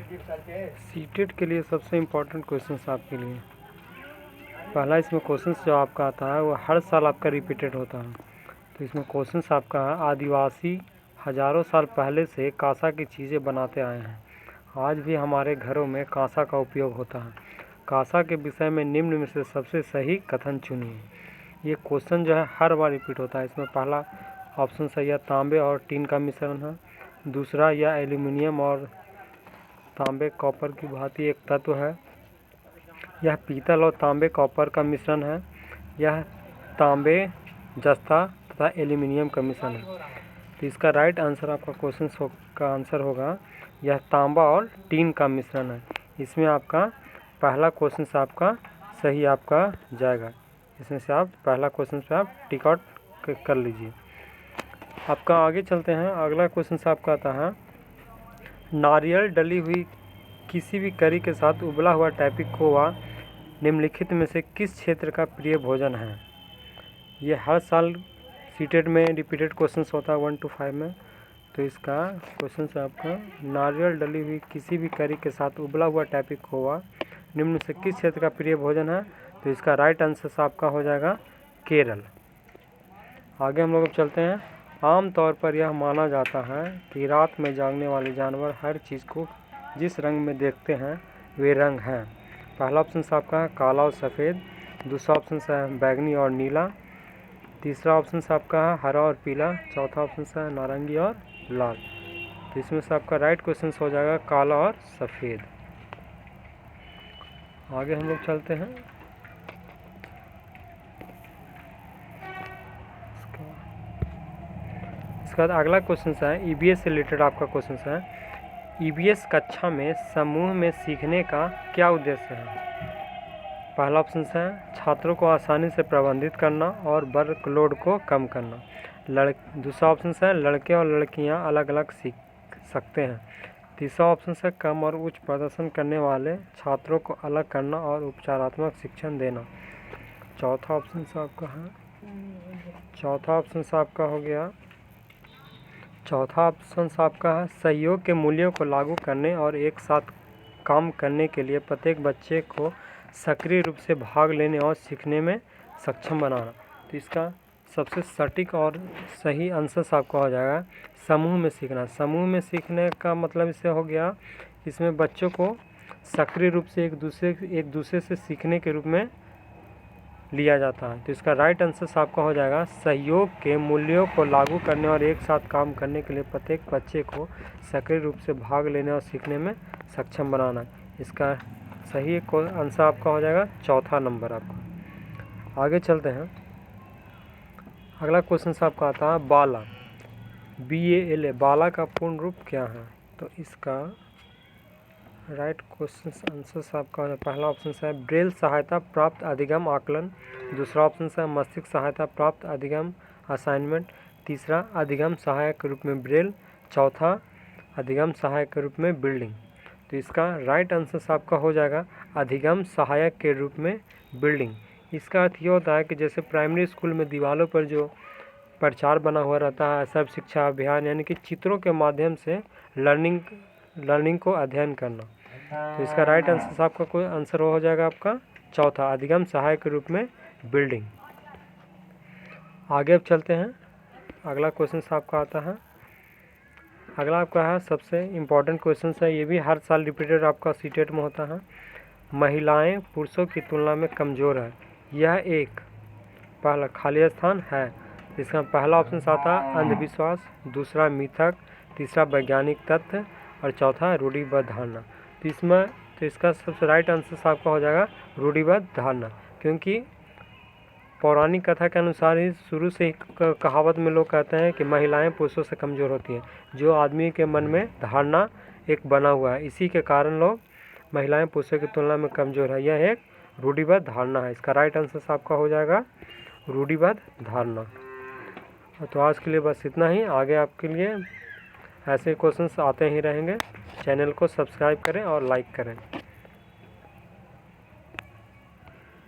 CTET के लिए सबसे इम्पोर्टेंट क्वेश्चन आपके लिए पहला इसमें क्वेश्चन जो आपका आता है वो हर साल आपका रिपीटेड होता है। तो इसमें क्वेश्चन आपका है, आदिवासी हजारों साल पहले से कांसा की चीज़ें बनाते आए हैं। आज भी हमारे घरों में कांसा का उपयोग होता है। कांसा के विषय में निम्न में से सबसे सही कथन चुनिए। ये क्वेश्चन जो है हर बार रिपीट होता है। इसमें पहला ऑप्शन सही है, तांबे और टीन का मिश्रण है। दूसरा, यह एल्यूमिनियम और तांबे कॉपर की भांति एक तत्व है। यह पीतल और तांबे कॉपर का मिश्रण है। यह तांबे जस्ता तथा एल्यूमिनियम का मिश्रण है। तो इसका राइट आंसर आपका क्वेश्चन का आंसर होगा यह तांबा और टीन का मिश्रण है। इसमें आपका पहला क्वेश्चन से आपका सही आपका जाएगा। इसमें से आप पहला क्वेश्चन से आप टिक आउट कर लीजिए। आपका आगे चलते हैं। अगला क्वेश्चन से आपका आता है, नारियल डली हुई किसी भी करी के साथ उबला हुआ टैपी खोवा निम्नलिखित में से किस क्षेत्र का प्रिय भोजन है। ये हर साल सीटेट में रिपीटेड क्वेश्चन होता है 1 to 5 में। तो इसका क्वेश्चन है आपका, नारियल डली हुई किसी भी करी के साथ उबला हुआ टैपी खोवा निम्न में से किस क्षेत्र का प्रिय भोजन है। तो इसका राइट आंसर आपका हो जाएगा केरल। आगे हम लोग अब चलते हैं। आमतौर पर यह माना जाता है कि रात में जागने वाले जानवर हर चीज़ को जिस रंग में देखते हैं वे रंग हैं। पहला ऑप्शन आपका है काला और सफ़ेद। दूसरा ऑप्शन है बैगनी और नीला। तीसरा ऑप्शन आपका है हरा और पीला। चौथा ऑप्शन है नारंगी और लाल। तो इसमें से आपका राइट क्वेश्चन हो जाएगा काला और सफ़ेद। आगे हम लोग चलते हैं। इसका अगला क्वेश्चन है ईवीएस से रिलेटेड आपका क्वेश्चन है, ईवीएस कक्षा में समूह में सीखने का क्या उद्देश्य है। पहला ऑप्शन है छात्रों को आसानी से प्रबंधित करना और वर्कलोड को कम करना। दूसरा ऑप्शन है लड़के और लड़कियां अलग अलग सीख सकते हैं। तीसरा ऑप्शन है कम और उच्च प्रदर्शन करने वाले छात्रों को अलग करना और उपचारात्मक शिक्षण देना। चौथा ऑप्शन आपका है सहयोग के मूल्यों को लागू करने और एक साथ काम करने के लिए प्रत्येक बच्चे को सक्रिय रूप से भाग लेने और सीखने में सक्षम बनाना। तो इसका सबसे सटीक और सही आंसर आपका हो जाएगा समूह में सीखना। समूह में सीखने का मतलब इससे हो गया, इसमें बच्चों को सक्रिय रूप से एक दूसरे से सीखने के रूप में लिया जाता है। तो इसका राइट आंसर आपका हो जाएगा सहयोग के मूल्यों को लागू करने और एक साथ काम करने के लिए प्रत्येक बच्चे को सक्रिय रूप से भाग लेने और सीखने में सक्षम बनाना। इसका सही आंसर आपका हो जाएगा चौथा नंबर आपका। आगे चलते हैं। अगला क्वेश्चन आपका आता है बाला, BALA, बाला का पूर्ण रूप क्या है। तो इसका राइट क्वेश्चन आंसर आपका है, पहला ऑप्शन है ब्रेल सहायता प्राप्त अधिगम आकलन। दूसरा ऑप्शन है मस्तिष्क सहायता प्राप्त अधिगम असाइनमेंट। तीसरा अधिगम सहायक के रूप में ब्रेल। चौथा अधिगम सहायक के रूप में बिल्डिंग। तो इसका राइट आंसर आपका हो जाएगा अधिगम सहायक के रूप में बिल्डिंग। इसका अर्थ ये होता है कि जैसे प्राइमरी स्कूल में दीवारों पर जो प्रचार बना हुआ रहता है सर्व शिक्षा अभियान, यानी कि चित्रों के माध्यम से लर्निंग को अध्ययन करना। तो इसका राइट आंसर आपका कोई आंसर हो जाएगा आपका चौथा अधिगम सहायक के रूप में बिल्डिंग। आगे अब चलते हैं। अगला क्वेश्चन आपका आता है, अगला आपका है सबसे इम्पोर्टेंट क्वेश्चन है, ये भी हर साल रिपीटेड आपका सीटेट में होता है। महिलाएं पुरुषों की तुलना में कमज़ोर है, यह एक पहला खाली स्थान है। इसका पहला ऑप्शन आता है अंधविश्वास। दूसरा मिथक। तीसरा वैज्ञानिक तथ्य और चौथा रूढ़िबद्ध धारणा। तो इसका सबसे राइट आंसर आपका हो जाएगा रूढ़िबद्ध धारणा, क्योंकि पौराणिक कथा के अनुसार ही शुरू से ही कहावत में लोग कहते हैं कि महिलाएं पुरुषों से कमज़ोर होती हैं। जो आदमी के मन में धारणा एक बना हुआ है, इसी के कारण लोग महिलाएं पुरुषों की तुलना में कमज़ोर है, यह एक रूढ़िबद्ध धारणा है। इसका राइट आंसर आपका हो जाएगा रूढ़िबद्ध धारणा। तो आज के लिए बस इतना ही। आगे आपके लिए ऐसे क्वेश्चंस आते ही रहेंगे। चैनल को सब्सक्राइब करें और लाइक करें।